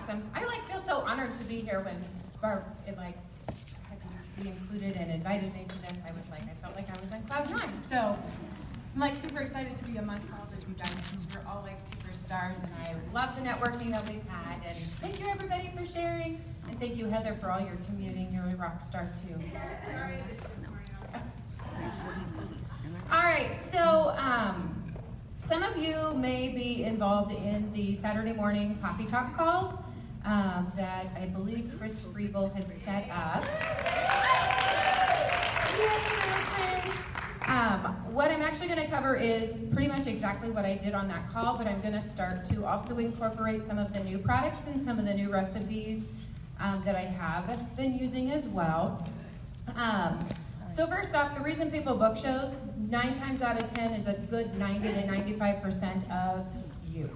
awesome. I feel so honored to be here when Barb had to be included and invited me to this. I felt like I was on cloud nine. So I'm super excited to be amongst all of you guys because you're all superstars, and I love the networking that we've had. And thank you everybody for sharing, and thank you Heather for all your commuting. You're a rock star too. All right, so some of you may be involved in the Saturday morning coffee talk calls that I believe Chris Friebel had set up. What I'm actually going to cover is pretty much exactly what I did on that call, but I'm going to start to also incorporate some of the new products and some of the new recipes that I have been using as well. So first off, the reason people book shows, 9 times out of 10 is a good 90 to 95% of you.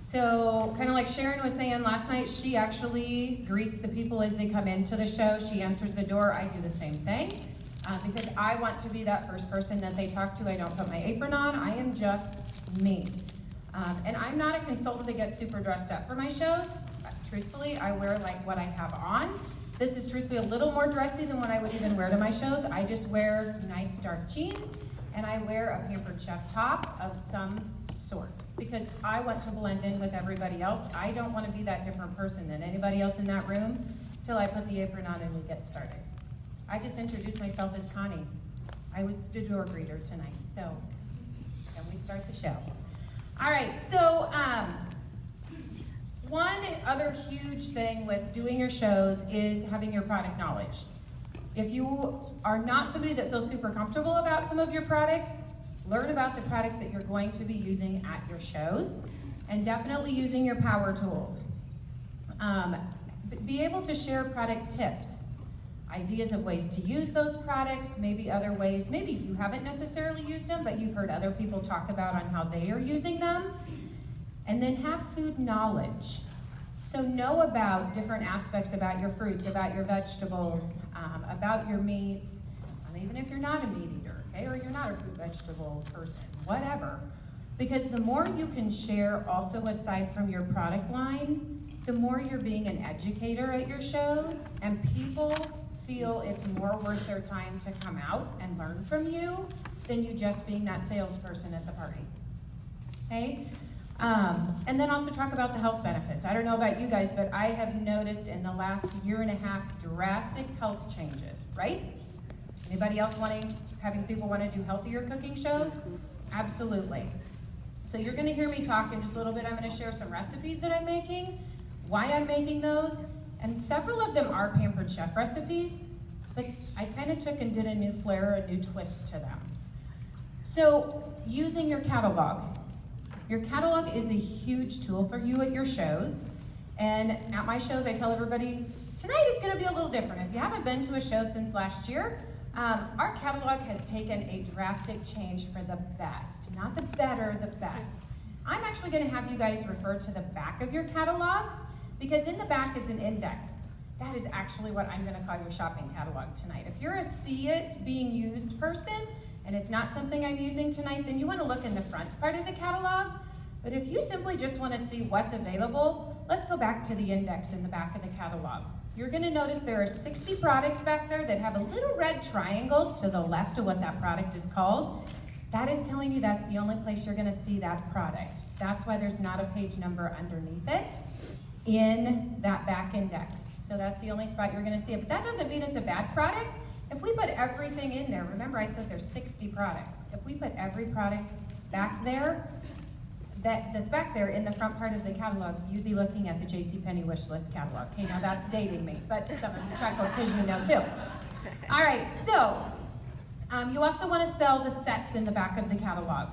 So kind of like Sharon was saying last night, she actually greets the people as they come into the show. She answers the door. I do the same thing because I want to be that first person that they talk to. I don't put my apron on. I am just me. And I'm not a consultant that gets super dressed up for my shows. Truthfully, I wear what I have on. This is truthfully a little more dressy than what I would even wear to my shows. I just wear nice dark jeans, and I wear a Pampered Chef top of some sort because I want to blend in with everybody else. I don't want to be that different person than anybody else in that room till I put the apron on and we get started. I just introduced myself as Connie. I was the door greeter tonight, so then we start the show. All right, so one other huge thing with doing your shows is having your product knowledge. If you are not somebody that feels super comfortable about some of your products, learn about the products that you're going to be using at your shows, and definitely using your power tools. Be able to share product tips, ideas of ways to use those products, maybe other ways, maybe you haven't necessarily used them, but you've heard other people talk about on how they are using them. And then have food knowledge. So know about different aspects about your fruits, about your vegetables, about your meats, even if you're not a meat eater, okay, or you're not a fruit vegetable person, whatever. Because the more you can share also aside from your product line, the more you're being an educator at your shows, and people feel it's more worth their time to come out and learn from you than you just being that salesperson at the party, okay? And then also talk about the health benefits. I don't know about you guys, but I have noticed in the last year and a half drastic health changes, right? Anybody else having people want to do healthier cooking shows? Absolutely. So you're going to hear me talk in just a little bit. I'm going to share some recipes that I'm making, why I'm making those, and several of them are Pampered Chef recipes, but I kind of took and did a new flair, a new twist to them. So using your catalog. Your catalog is a huge tool for you at your shows. And at my shows, I tell everybody, tonight is gonna be a little different. If you haven't been to a show since last year, our catalog has taken a drastic change for the best. Not the better, the best. I'm actually gonna have you guys refer to the back of your catalogs because in the back is an index. That is actually what I'm gonna call your shopping catalog tonight. If you're a see it being used person, and it's not something I'm using tonight, then you want to look in the front part of the catalog. But if you simply just want to see what's available, let's go back to the index in the back of the catalog. You're going to notice there are 60 products back there that have a little red triangle to the left of what that product is called. That is telling you that's the only place you're going to see that product. That's why there's not a page number underneath it in that back index. So that's the only spot you're going to see it. But that doesn't mean it's a bad product. If we put everything in there, remember I said there's 60 products. If we put every product back there, that's back there in the front part of the catalog, you'd be looking at the JCPenney wish list catalog. Okay, now that's dating me, but some of you chuckle because you know too. All right, so you also want to sell the sets in the back of the catalog.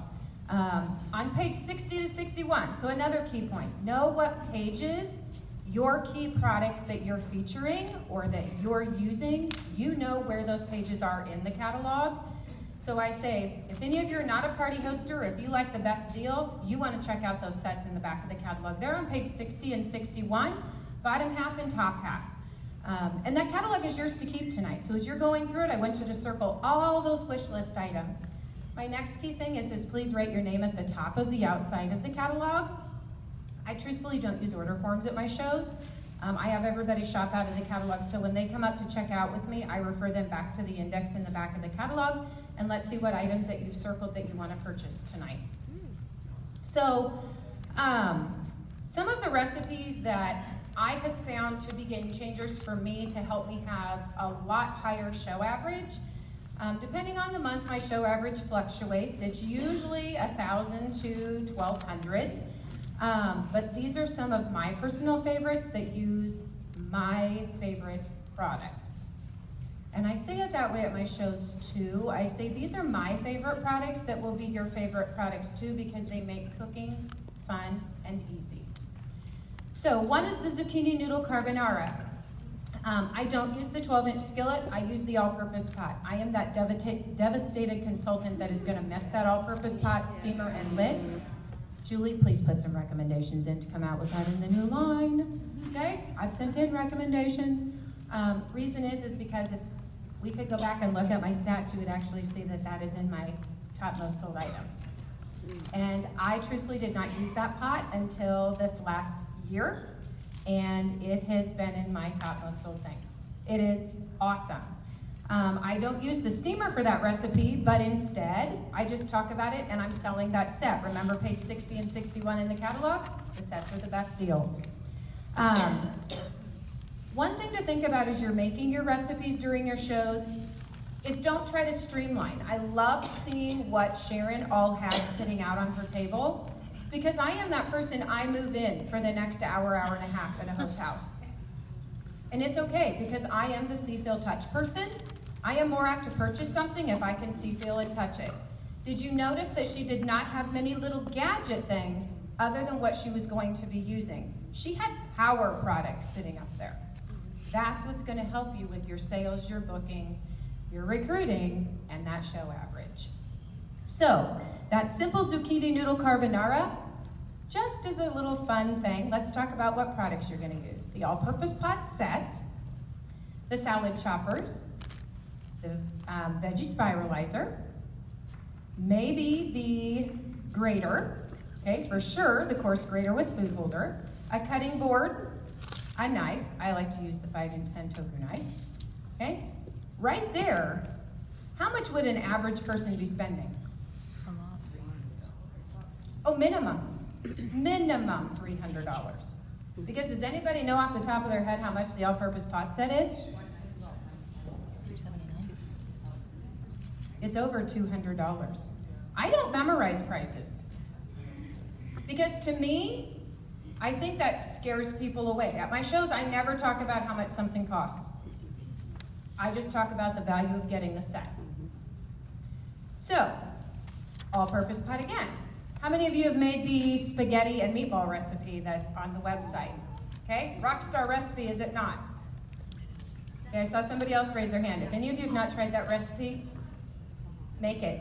On page 60 to 61, so another key point, know what pages your key products that you're featuring or that you're using, you know where those pages are in the catalog. So I say, if any of you are not a party hoster, if you like the best deal, you want to check out those sets in the back of the catalog. They're on page 60 and 61, bottom half and top half. And that catalog is yours to keep tonight. So as you're going through it, I want you to circle all those wish list items. My next key thing is please write your name at the top of the outside of the catalog. I truthfully don't use order forms at my shows. I have everybody shop out of the catalog, so when they come up to check out with me, I refer them back to the index in the back of the catalog, and let's see what items that you've circled that you want to purchase tonight. So, some of the recipes that I have found to be game changers for me to help me have a lot higher show average. Depending on the month, my show average fluctuates. It's usually 1,000 to 1,200. But these are some of my personal favorites that use my favorite products. And I say it that way at my shows too. I say these are my favorite products that will be your favorite products too, because they make cooking fun and easy. So one is the zucchini noodle carbonara. I don't use the 12-inch skillet, I use the all-purpose pot. I am that devastated consultant that is gonna mess that all-purpose pot, steamer, and lid. Julie, please put some recommendations in to come out with that in the new line, okay? I've sent in recommendations. Reason is because if we could go back and look at my stats, you would actually see that that is in my top most sold items. And I truthfully did not use that pot until this last year, and it has been in my top most sold things. It is awesome. I don't use the steamer for that recipe, but instead, I just talk about it and I'm selling that set. Remember page 60 and 61 in the catalog? The sets are the best deals. One thing to think about as you're making your recipes during your shows is don't try to streamline. I love seeing what Sharon all has sitting out on her table, because I am that person, I move in for the next hour, hour and a half at a host house. And it's okay, because I am the see, feel, touch person. I am more apt to purchase something if I can see, feel, and touch it. Did you notice that she did not have many little gadget things other than what she was going to be using? She had power products sitting up there. That's what's gonna help you with your sales, your bookings, your recruiting, and that show average. So, that simple zucchini noodle carbonara, just as a little fun thing, let's talk about what products you're gonna use. The all-purpose pot set, the salad choppers, the veggie spiralizer, maybe the grater, okay, for sure, the coarse grater with food holder, a cutting board, a knife. I like to use the 5-inch Sentoku knife, okay? Right there, how much would an average person be spending? Oh, minimum $300. Because does anybody know off the top of their head how much the all-purpose pot set is? It's over $200. I don't memorize prices. Because to me, I think that scares people away. At my shows, I never talk about how much something costs. I just talk about the value of getting the set. So, all-purpose pot again. How many of you have made the spaghetti and meatball recipe that's on the website? Okay, rockstar recipe, is it not? Okay, I saw somebody else raise their hand. If any of you have not tried that recipe, make it.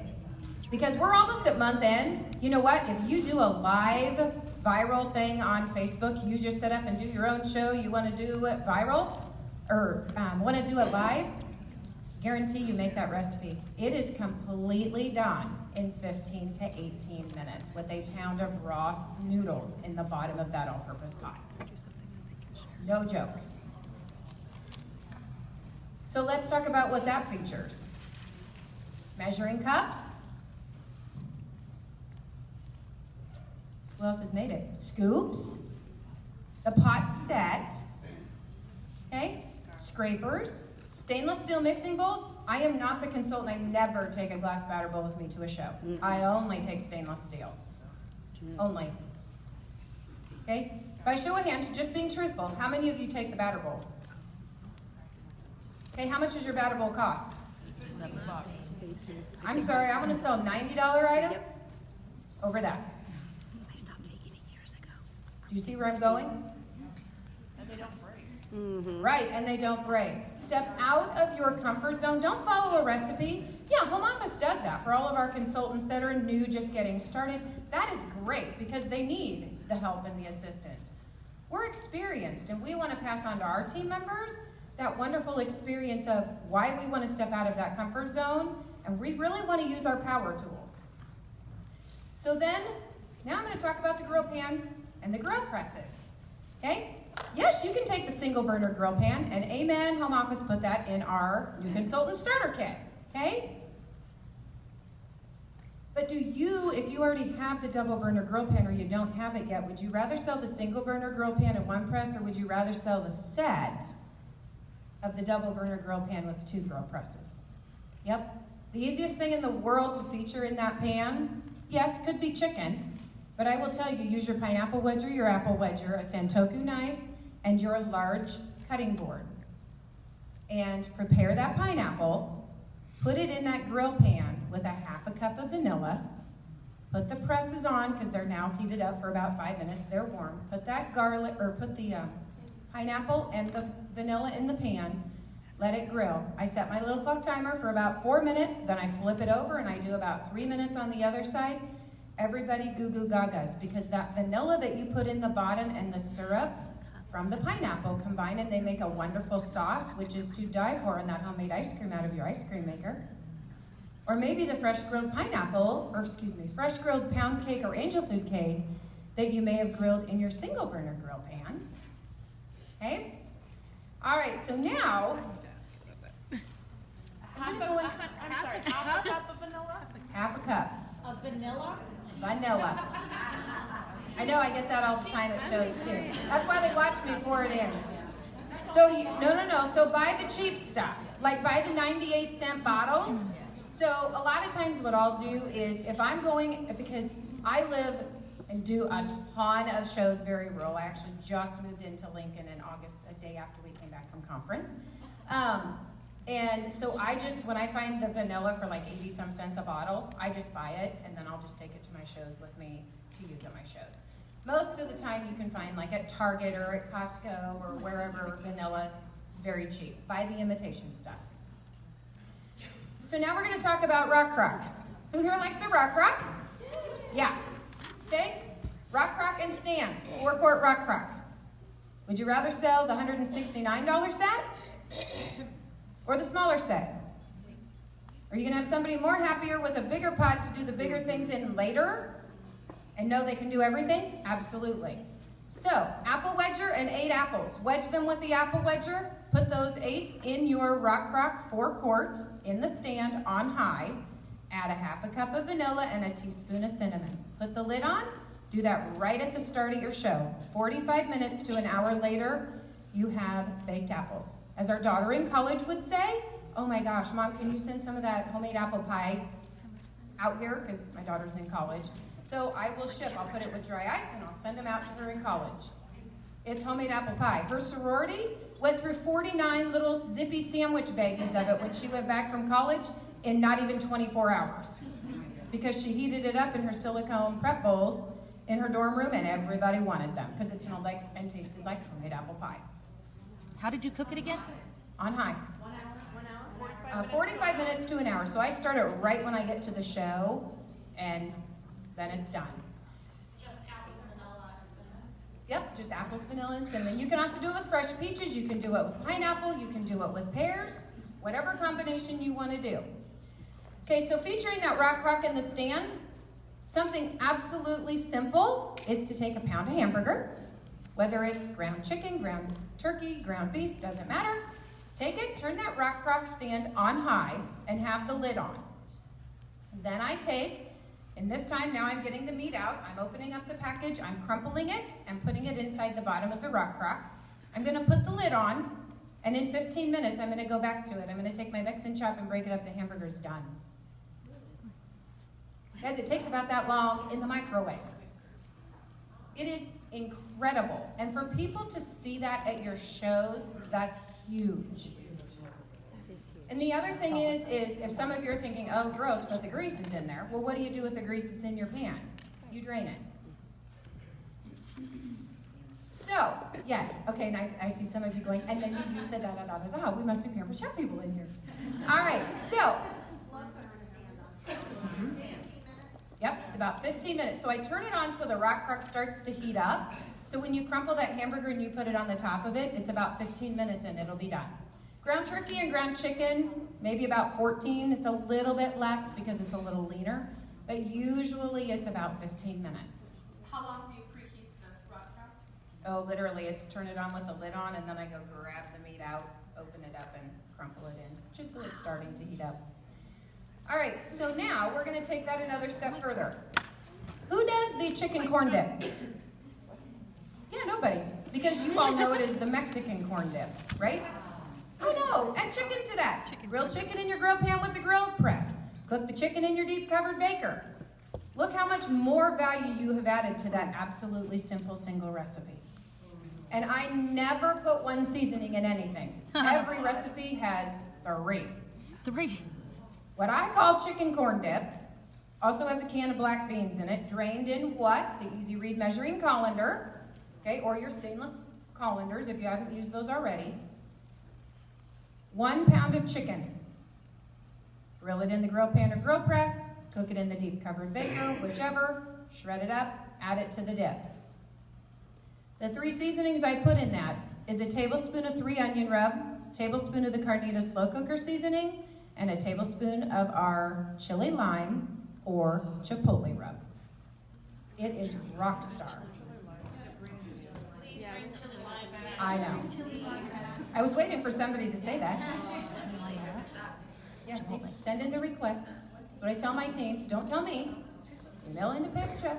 Because we're almost at month end. You know what? If you do a live viral thing on Facebook, you just set up and do your own show, you want to do it viral, or want to do it live, guarantee you make that recipe. It is completely done in 15 to 18 minutes with a pound of raw noodles in the bottom of that all-purpose pot. No joke. So let's talk about what that features. Measuring cups. Who else has made it? Scoops. The pot set. Okay? Scrapers. Stainless steel mixing bowls. I am not the consultant. I never take a glass batter bowl with me to a show. I only take stainless steel. Only. Okay? By show of hands, just being truthful, how many of you take the batter bowls? Okay, how much does your batter bowl cost? $7. I'm sorry, I'm going to sell a $90 item over that. I stopped taking it years ago. Do you see where I'm going? And they don't break. Mm-hmm. Right, and they don't break. Step out of your comfort zone. Don't follow a recipe. Yeah, home office does that for all of our consultants that are new, just getting started. That is great because they need the help and the assistance. We're experienced, and we want to pass on to our team members that wonderful experience of why we want to step out of that comfort zone, and we really want to use our power tools. So then, now I'm going to talk about the grill pan. and the grill presses. Okay? Yes, you can take the single burner grill pan, and amen, home office, put that in our new consultant starter kit. Okay? But do you, if you already have the double burner grill pan or you don't have it yet, would you rather sell the single burner grill pan in one press, or would you rather sell the set of the double burner grill pan with 2 grill presses? Yep. The easiest thing in the world to feature in that pan, yes, could be chicken, but I will tell you, use your pineapple wedger, your apple wedger, a Santoku knife, and your large cutting board. And prepare that pineapple, put it in that grill pan with a 1/2 cup of vanilla, put the presses on, because they're now heated up for about 5 minutes, they're warm. Put that garlic, or put the pineapple and the vanilla in the pan, let it grill. I set my little clock timer for about 4 minutes, then I flip it over and I do about 3 minutes on the other side. Everybody goo goo gagas, because that vanilla that you put in the bottom and the syrup from the pineapple combine and they make a wonderful sauce, which is to die for in that homemade ice cream out of your ice cream maker. Or maybe the fresh grilled fresh grilled pound cake or angel food cake that you may have grilled in your single burner grill pan. Okay? All right, so now, Half a cup of vanilla? 1/2 cup. Of vanilla? Vanilla. I know, I get that all the time at shows too. That's why they watch me before it ends. So, no. So buy the cheap stuff. Like buy the 98-cent bottles. So a lot of times what I'll do is, if I'm going, because I live and do a ton of shows very rural. I actually just moved into Lincoln in August, a day after we came back from conference. And so when I find the vanilla for like 80 some cents a bottle, I just buy it and then I'll just take it to my shows with me to use at my shows. Most of the time you can find like at Target or at Costco or wherever vanilla, very cheap. Buy the imitation stuff. So now we're going to talk about Rock Rocks. Who here likes the Rock Rock? Yeah. Okay? Rock Rock and stand. 4-quart Rock Rock. Would you rather sell the $169 set or the smaller set? Are you going to have somebody more happier with a bigger pot to do the bigger things in later and know they can do everything? Absolutely. So, apple wedger and 8 apples. Wedge them with the apple wedger. Put those 8 in your Rock Rock 4-quart in the stand on high. Add a 1/2 cup of vanilla and a teaspoon of cinnamon. Put the lid on. Do that right at the start of your show. 45 minutes to an hour later, you have baked apples. As our daughter in college would say, oh my gosh, Mom, can you send some of that homemade apple pie out here? Because my daughter's in college. So I will ship. I'll put it with dry ice and I'll send them out to her in college. It's homemade apple pie. Her sorority went through 49 little zippy sandwich baggies of it when she went back from college in not even 24 hours. Because she heated it up in her silicone prep bowls in her dorm room and everybody wanted them because it smelled like and tasted like homemade apple pie. How did you cook it again? On high. 45 minutes to an hour. So I start it right when I get to the show and then it's done. Yep, just apples, vanilla, and cinnamon. You can also do it with fresh peaches. You can do it with pineapple. You can do it with pears. Whatever combination you want to do. Okay, so featuring that Rock Rock in the stand, something absolutely simple is to take a pound of hamburger, whether it's ground chicken, ground turkey, ground beef, doesn't matter. Take it, turn that Rock Rock stand on high, and have the lid on. Then I take, and this time now I'm getting the meat out, I'm opening up the package, I'm crumpling it, and putting it inside the bottom of the Rock Rock. I'm gonna put the lid on, and in 15 minutes I'm gonna go back to it. I'm gonna take my mix and chop and break it up, the hamburger's done. Guys, it takes about that long in the microwave. It is incredible. And for people to see that at your shows, that's huge. And the other thing is if some of you are thinking, oh, gross, but the grease is in there. Well, what do you do with the grease that's in your pan? You drain it. So, yes, okay, nice. I see some of you going, and then you use the da-da-da-da-da. We must be Pampered Chef people in here. All right, so. Yep, it's about 15 minutes. So I turn it on so the Rock Rock starts to heat up. So when you crumple that hamburger and you put it on the top of it, it's about 15 minutes and it'll be done. Ground turkey and ground chicken, maybe about 14. It's a little bit less because it's a little leaner, but usually it's about 15 minutes. How long do you preheat the Rock Oh, literally, it's turn it on with the lid on, and then I go grab the meat out, open it up, and crumple it in, just so it's starting to heat up. All right, so now we're going to take that another step further. Who does the chicken corn dip? Yeah, nobody, because you all know it as the Mexican corn dip, right? Oh no, add chicken to that. Grilled chicken in your grill pan with the grill press. Cook the chicken in your deep covered baker. Look how much more value you have added to that absolutely simple single recipe. And I never put one seasoning in anything. Every recipe has 3. 3. What I call chicken corn dip also has a can of black beans in it, drained in what? The Easy Read measuring colander, okay, or your stainless colanders if you haven't used those already. 1 pound of chicken. Grill it in the grill pan or grill press, cook it in the deep covered baker, whichever, shred it up, add it to the dip. The 3 seasonings I put in that is a tablespoon of 3 onion rub, tablespoon of the carnita slow cooker seasoning, and a tablespoon of our chili lime or chipotle rub. It is rock star. I know. I was waiting for somebody to say that. Yes, send in the request. That's what I tell my team. Don't tell me. Email into paper check.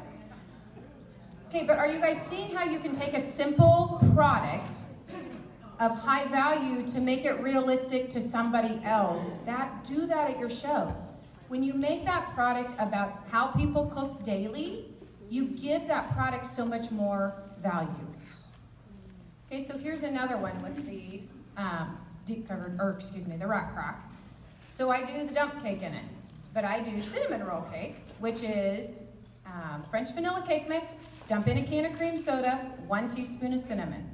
Okay, but are you guys seeing how you can take a simple product of high value to make it realistic to somebody else? Do that at your shows. When you make that product about how people cook daily, you give that product so much more value. Okay, so here's another one with the the rock crock. So I do the dump cake in it, but I do cinnamon roll cake, which is French vanilla cake mix, dump in a can of cream soda, 1 teaspoon of cinnamon.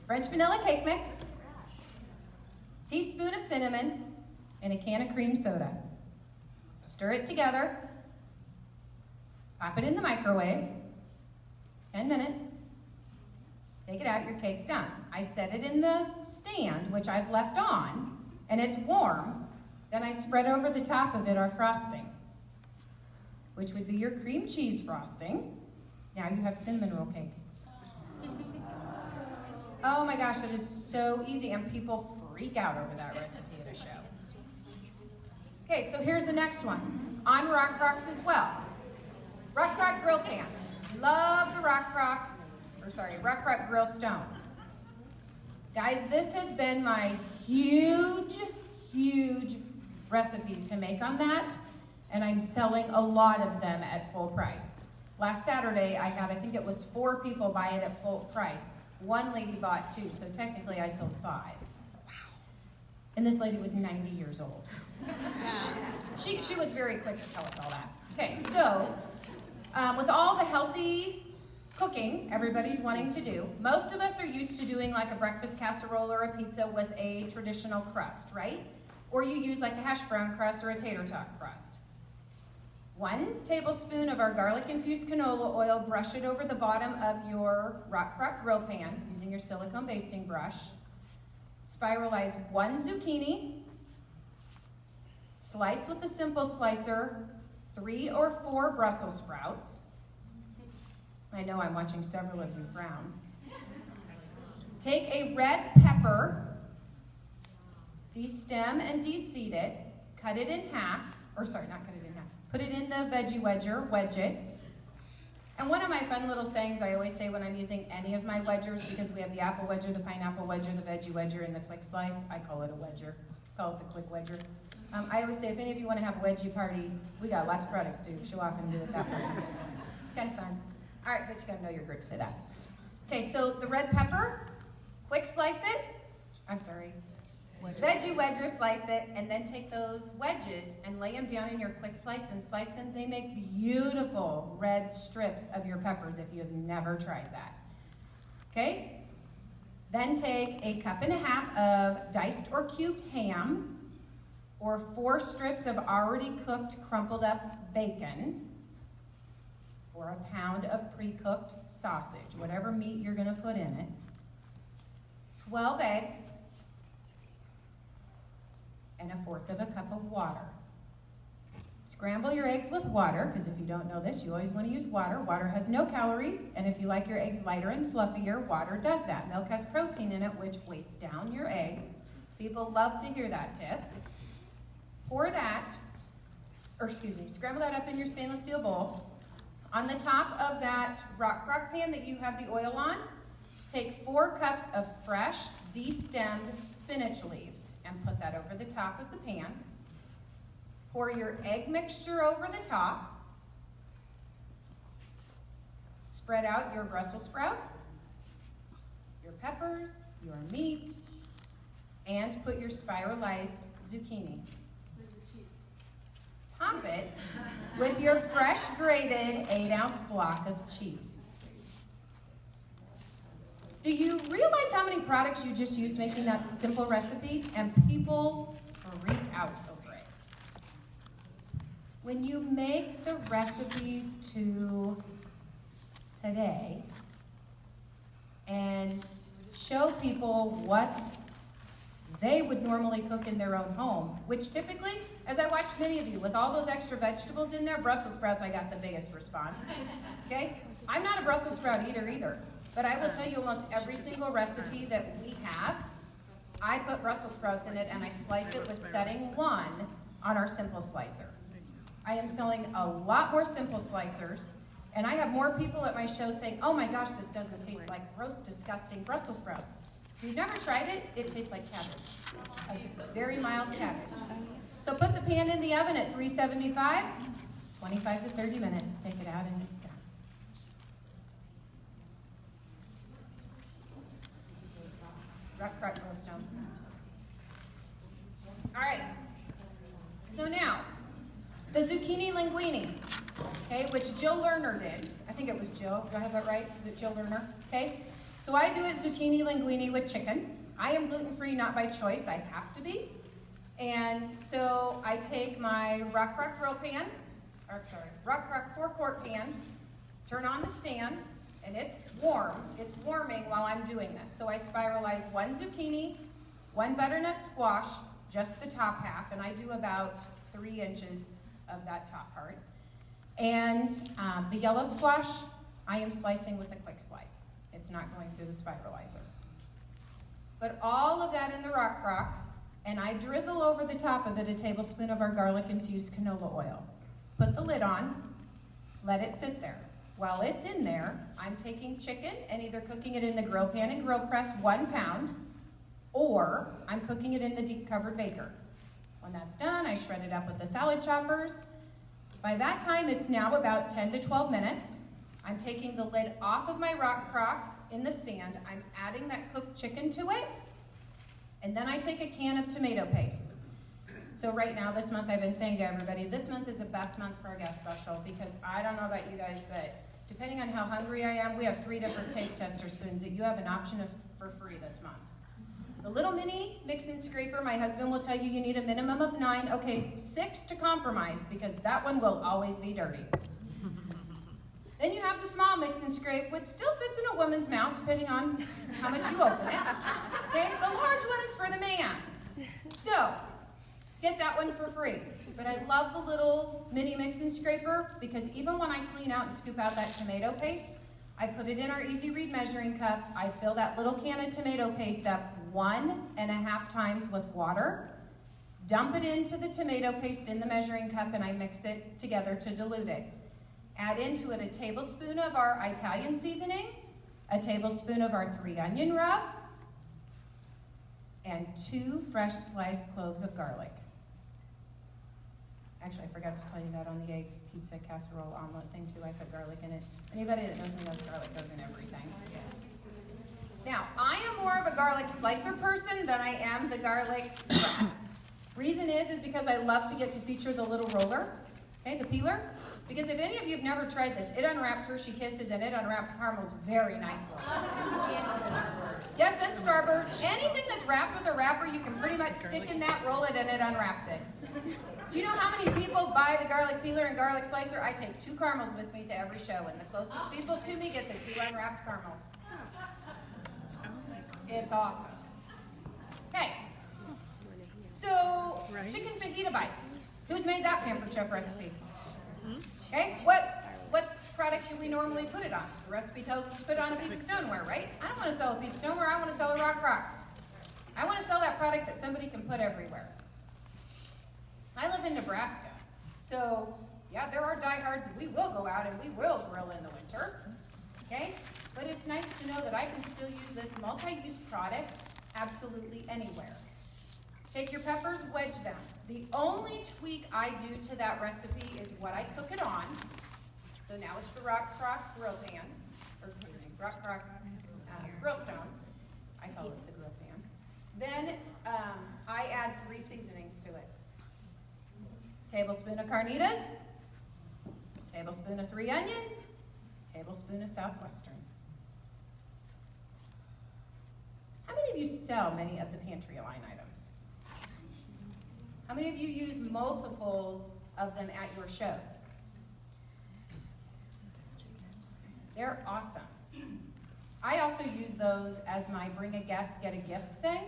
French vanilla cake mix, teaspoon of cinnamon, and a can of cream soda. Stir it together, pop it in the microwave, 10 minutes, take it out, your cake's done. I set it in the stand, which I've left on, and it's warm. Then I spread over the top of it our frosting, which would be your cream cheese frosting. Now you have cinnamon roll cake. Oh my gosh, it is so easy, and people freak out over that recipe at a show. Okay, so here's the next one. On rock crocks as well. Rock crock grill pan. Love the rock crock grill stone. Guys, this has been my huge recipe to make on that, and I'm selling a lot of them at full price. Last Saturday, I think it was 4 people buy it at full price. 1 lady bought 2, so technically I sold 5. Wow. And this lady was 90 years old. She was very quick to tell us all that. Okay, so with all the healthy cooking everybody's wanting to do, most of us are used to doing like a breakfast casserole or a pizza with a traditional crust, right? Or you use like a hash brown crust or a tater tot crust. 1 tablespoon of our garlic-infused canola oil, brush it over the bottom of your rock crock grill pan using your silicone basting brush. Spiralize 1 zucchini. Slice with the simple slicer 3 or 4 Brussels sprouts. I know I'm watching several of you frown. Take a red pepper, destem and de-seed it, cut it in half, put it in the veggie wedger, wedge it. And one of my fun little sayings I always say when I'm using any of my wedgers, because we have the apple wedger, the pineapple wedger, the veggie wedger, and the quick slice, I call it a wedger. Call it the quick wedger. I always say, if any of you want to have a wedgie party, we got lots of products to show off and do it that way. It's kind of fun. All right, but you gotta know your group, say that. Okay, so the red pepper, quick slice it. Veggie wedger, slice it, and then take those wedges and lay them down in your quick slice and slice them. They make beautiful red strips of your peppers if you have never tried that. Okay? Then take 1.5 cups of diced or cubed ham, or 4 strips of already cooked crumpled up bacon, or 1 pound of pre-cooked sausage, whatever meat you're going to put in it, 12 eggs, and 1/4 cup of water. Scramble your eggs with water, because if you don't know this, you always want to use water. Water has no calories, and if you like your eggs lighter and fluffier, water does that. Milk has protein in it, which weights down your eggs. People love to hear that tip. Scramble that up in your stainless steel bowl. On the top of that rock crock pan that you have the oil on, take 4 cups of fresh, de-stemmed spinach leaves and put that over the top of the pan. Pour your egg mixture over the top. Spread out your Brussels sprouts, your peppers, your meat, and put your spiralized zucchini. Top it with your fresh grated 8-ounce block of cheese. Do you realize how many products you just used making that simple recipe? And people freak out over it. When you make the recipes to today and show people what they would normally cook in their own home, which typically, as I watched many of you, with all those extra vegetables in there, Brussels sprouts, I got the biggest response, okay? I'm not a Brussels sprout eater either, but I will tell you almost every single recipe that we have, I put Brussels sprouts in it and I slice it with setting 1 on our simple slicer. I am selling a lot more simple slicers, and I have more people at my show saying, oh my gosh, this doesn't taste like gross, disgusting Brussels sprouts. If you've never tried it, it tastes like cabbage, a very mild cabbage. So put the pan in the oven at 375, 25 to 30 minutes. Take it out and it's done. Rock, glowstone. All right. So now, the zucchini linguine, okay, which Jill Lerner did. I think it was Jill. Do I have that right? Is it Jill Lerner? Okay. So I do it zucchini linguine with chicken. I am gluten-free, not by choice. I have to be. And so I take my Rock 4-quart pan, turn on the stand, and it's warm. It's warming while I'm doing this. So I spiralize 1 zucchini, 1 butternut squash, just the top half, and I do about 3 inches of that top part. And the yellow squash, I am slicing with a quick slice. It's not going through the spiralizer. Put all of that in the rock crock, and I drizzle over the top of it a tablespoon of our garlic-infused canola oil. Put the lid on, let it sit there. While it's in there, I'm taking chicken and either cooking it in the grill pan and grill press 1 pound, or I'm cooking it in the deep covered baker. When that's done, I shred it up with the salad choppers. By that time, it's now about 10 to 12 minutes. I'm taking the lid off of my rock crock in the stand. I'm adding that cooked chicken to it. And then I take a can of tomato paste. So right now, this month, I've been saying to everybody, this month is the best month for a guest special because I don't know about you guys, but depending on how hungry I am, we have 3 different taste tester spoons that you have an option of for free this month. The little mini mix and scraper, my husband will tell you you need a minimum of 9. Okay, 6 to compromise because that one will always be dirty. Then you have the small mix and scrape, which still fits in a woman's mouth, depending on how much you open it. Okay, the large one is for the man. So, get that one for free. But I love the little mini mix and scraper because even when I clean out and scoop out that tomato paste, I put it in our Easy Read measuring cup. I fill that little can of tomato paste up 1.5 times with water, dump it into the tomato paste in the measuring cup, and I mix it together to dilute it. Add into it a tablespoon of our Italian seasoning, a tablespoon of our 3-onion rub, and 2 fresh sliced cloves of garlic. Actually, I forgot to tell you that on the egg pizza casserole omelet thing too. I put garlic in it. Anybody that knows me knows garlic goes in everything. Now, I am more of a garlic slicer person than I am the garlic press. Reason is because I love to get to feature the little roller, okay, the peeler. Because if any of you have never tried this, it unwraps Hershey Kisses and it unwraps caramels very nicely. Yes, and Starburst. Anything that's wrapped with a wrapper, you can pretty much stick in that, roll it, and it unwraps it. Do you know how many people buy the garlic peeler and garlic slicer? I take 2 caramels with me to every show, and the closest people to me get the 2 unwrapped caramels. It's awesome. Okay. So, chicken fajita bites. Who's made that Pampered Chef recipe? Okay, what's product should we normally put it on? The recipe tells us to put it on a piece of stoneware, right? I don't want to sell a piece of stoneware, I want to sell a rock rock. I want to sell that product that somebody can put everywhere. I live in Nebraska, so yeah, there are diehards. We will go out and we will grill in the winter, okay? But it's nice to know that I can still use this multi-use product absolutely anywhere. Take your peppers, wedge them. The only tweak I do to that recipe is what I cook it on. So now it's the Rock Crock grill pan, or excuse me, Rock Crock grill stone. I call it the grill pan. Then I add 3 seasonings to it. Tablespoon of carnitas, tablespoon of 3 onion, tablespoon of Southwestern. How many of you sell many of the pantry line items? How many of you use multiples of them at your shows? They're awesome. I also use those as my bring a guest, get a gift thing.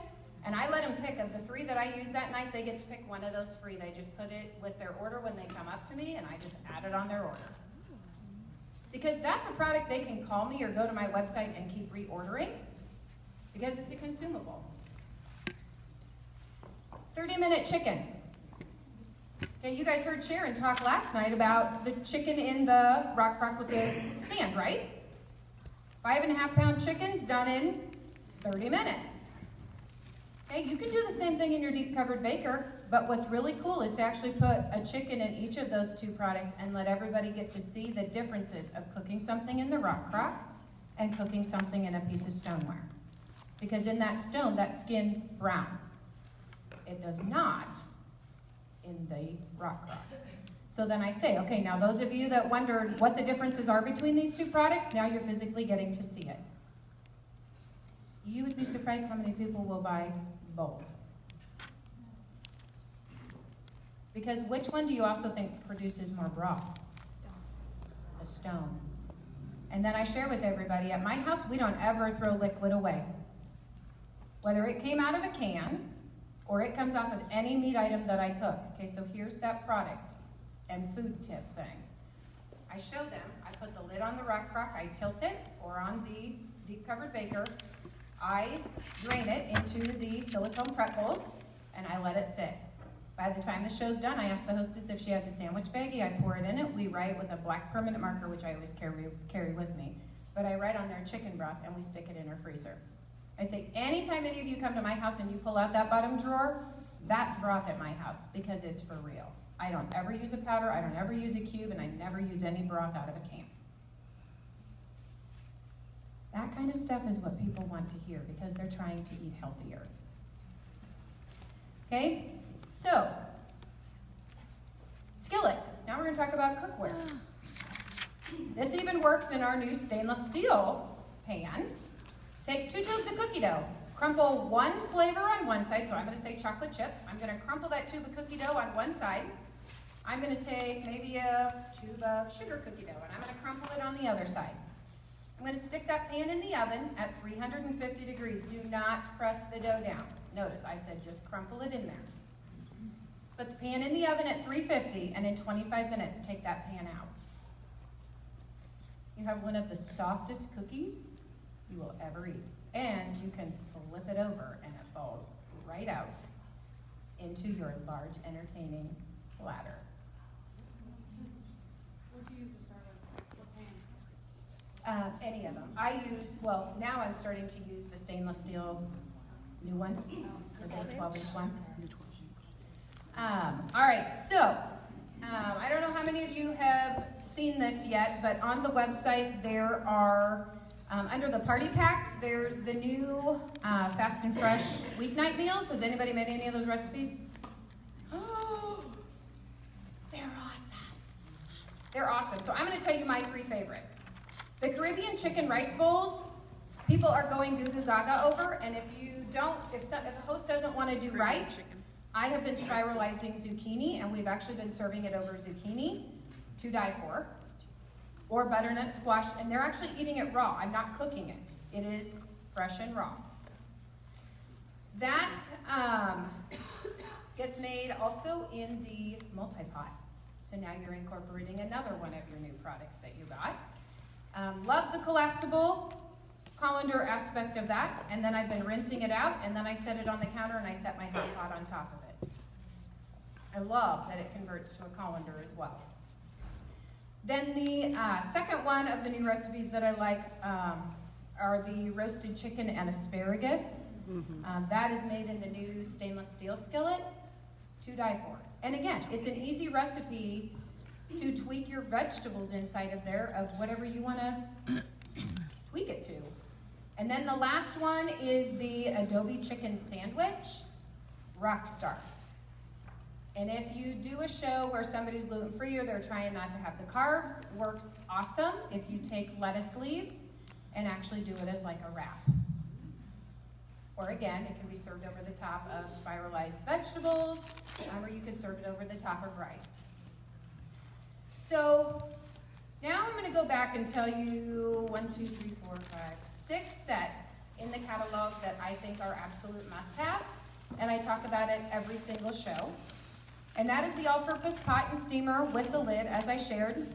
And I let them pick of the 3 that I use that night, they get to pick one of those free. They just put it with their order when they come up to me, and I just add it on their order. Because that's a product they can call me or go to my website and keep reordering, because it's a consumable. 30-minute chicken. Okay, you guys heard Sharon talk last night about the chicken in the Rock Crock with the stand, right? 5.5-pound chickens done in 30 minutes. Okay, you can do the same thing in your deep covered baker, but what's really cool is to actually put a chicken in each of those 2 products and let everybody get to see the differences of cooking something in the Rock Crock and cooking something in a piece of stoneware. Because in that stone, that skin browns. It does not in the Rock Crock. So then I say, okay, now those of you that wondered what the differences are between these 2 products, now you're physically getting to see it. You would be surprised how many people will buy both. Because which one do you also think produces more broth? A stone. And then I share with everybody, at my house, we don't ever throw liquid away. Whether it came out of a can, or it comes off of any meat item that I cook. Okay, so here's that product and food tip thing. I show them, I put the lid on the Rock Crock, I tilt it, or on the deep covered baker, I drain it into the silicone prep bowls, and I let it sit. By the time the show's done, I ask the hostess if she has a sandwich baggie, I pour it in it, we write with a black permanent marker, which I always carry with me, but I write on there chicken broth, and we stick it in our freezer. I say, anytime any of you come to my house and you pull out that bottom drawer, that's broth at my house, because it's for real. I don't ever use a powder, I don't ever use a cube, and I never use any broth out of a can. That kind of stuff is what people want to hear, because they're trying to eat healthier. Okay, so, skillets. Now we're going to talk about cookware. This even works in our new stainless steel pan. Take 2 tubes of cookie dough. Crumple 1 flavor on one side, so I'm going to say chocolate chip. I'm going to crumple that tube of cookie dough on one side. I'm going to take maybe a tube of sugar cookie dough, and I'm going to crumple it on the other side. I'm going to stick that pan in the oven at 350 degrees. Do not press the dough down. Notice I said just crumple it in there. Put the pan in the oven at 350, and in 25 minutes, take that pan out. You have one of the softest cookies you will ever eat. And you can flip it over, and it falls right out into your large, entertaining platter. What do you start with? What pan? Any of them. I use, well, now I'm starting to use the stainless steel new one, the big 12-inch one. All right, so I don't know how many of you have seen this yet, but on the website there are, under the party packs, there's the new Fast and Fresh weeknight meals. Has anybody made any of those recipes? Oh, they're awesome. They're awesome. So I'm going to tell you my 3 favorites. The Caribbean chicken rice bowls, people are going goo goo gaga over, and if a host doesn't want to do rice, I have been spiralizing zucchini, and we've actually been serving it over zucchini to die for, or butternut squash, and they're actually eating it raw. I'm not cooking it. It is fresh and raw. That gets made also in the multi-pot. So now you're incorporating another one of your new products that you got. Love the collapsible colander aspect of that, and then I've been rinsing it out, and then I set it on the counter and I set my hot pot on top of it. I love that it converts to a colander as well. Then the second one of the new recipes that I like are the roasted chicken and asparagus. That is made in the new stainless steel skillet, to die for. And again, it's an easy recipe to tweak your vegetables inside of there of whatever you want to tweak it to. And then the last one is the adobe chicken sandwich, Rockstar. And if you do a show where somebody's gluten-free or they're trying not to have the carbs, works awesome if you take lettuce leaves and actually do it as like a wrap. Or again, it can be served over the top of spiralized vegetables, or you could serve it over the top of rice. So now I'm going to go back and tell you 6 sets in the catalog that I think are absolute must-haves, and I talk about it every single show. And that is the all-purpose pot and steamer with the lid, as I shared.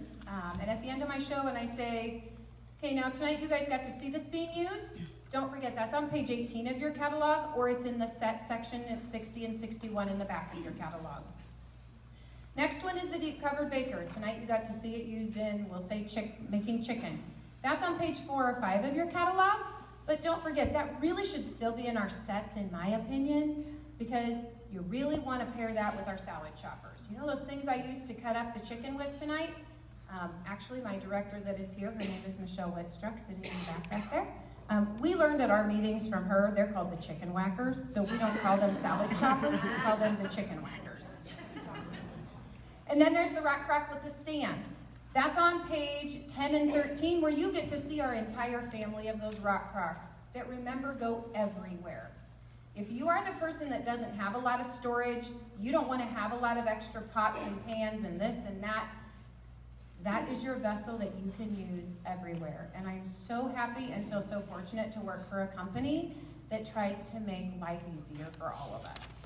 And at the end of my show, when I say, okay, now tonight you guys got to see this being used, don't forget that's on page 18 of your catalog, or it's in the set section at 60 and 61 in the back of your catalog. Next one is the deep covered baker. Tonight you got to see it used in, we'll say, making chicken. That's on page 4 or 5 of your catalog, but don't forget, that really should still be in our sets, in my opinion, because you really want to pair that with our salad choppers. You know those things I used to cut up the chicken with tonight? Actually, my director that is here, her name is Michelle Whitstruck, sitting in the back right there. We learned at our meetings from her, they're called the chicken whackers, so we don't call them salad choppers, we call them the chicken whackers. And then there's the rock crock with the stand. That's on page 10 and 13, where you get to see our entire family of those rock crocks that, remember, go everywhere. If you are the person that doesn't have a lot of storage, you don't want to have a lot of extra pots and pans and this and that, that is your vessel that you can use everywhere. And I'm so happy and feel so fortunate to work for a company that tries to make life easier for all of us.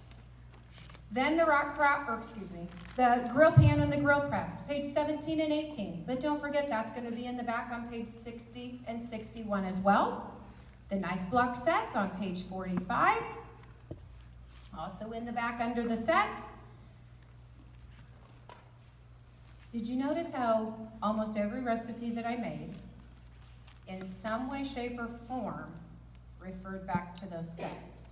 Then the the grill pan and the grill press, page 17 and 18. But don't forget, that's going to be in the back on page 60 and 61 as well. The knife block sets on page 45. Also in the back under the sets. Did you notice how almost every recipe that I made, in some way, shape, or form, referred back to those sets?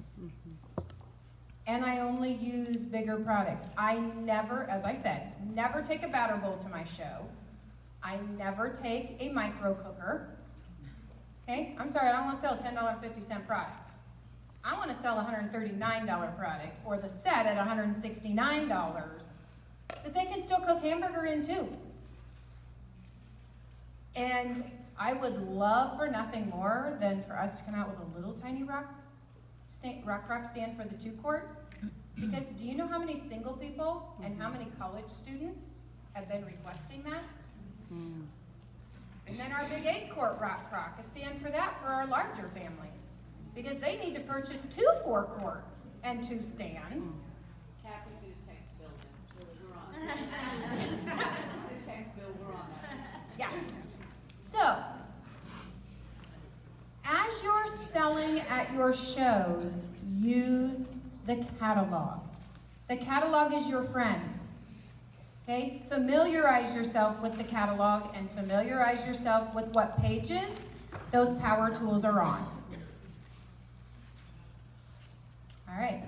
And I only use bigger products. I never, as I said, never take a batter bowl to my show. I never take a micro cooker. Okay? I'm sorry, I don't want to sell a $10.50 product. I want to sell a $139 product, or the set at $169, that they can still cook hamburger in too. And I would love for nothing more than for us to come out with a little tiny rock crock stand for the 2-quart. Because do you know how many single people and how many college students have been requesting that? And then our big 8-quart rock crock, a stand for that for our larger families. Because they need to purchase 2 4-quarts and 2 stands. Kathy did a tax bill then, so we're on. The tax bill, we're on that. Yeah. So, as you're selling at your shows, use the catalog. The catalog is your friend. Okay? Familiarize yourself with the catalog and familiarize yourself with what pages those power tools are on. All right.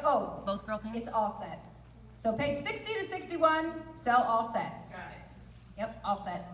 Oh, Both grill pans? it's all sets. So page 60 to 61, sell all sets. Got it. Yep, all sets.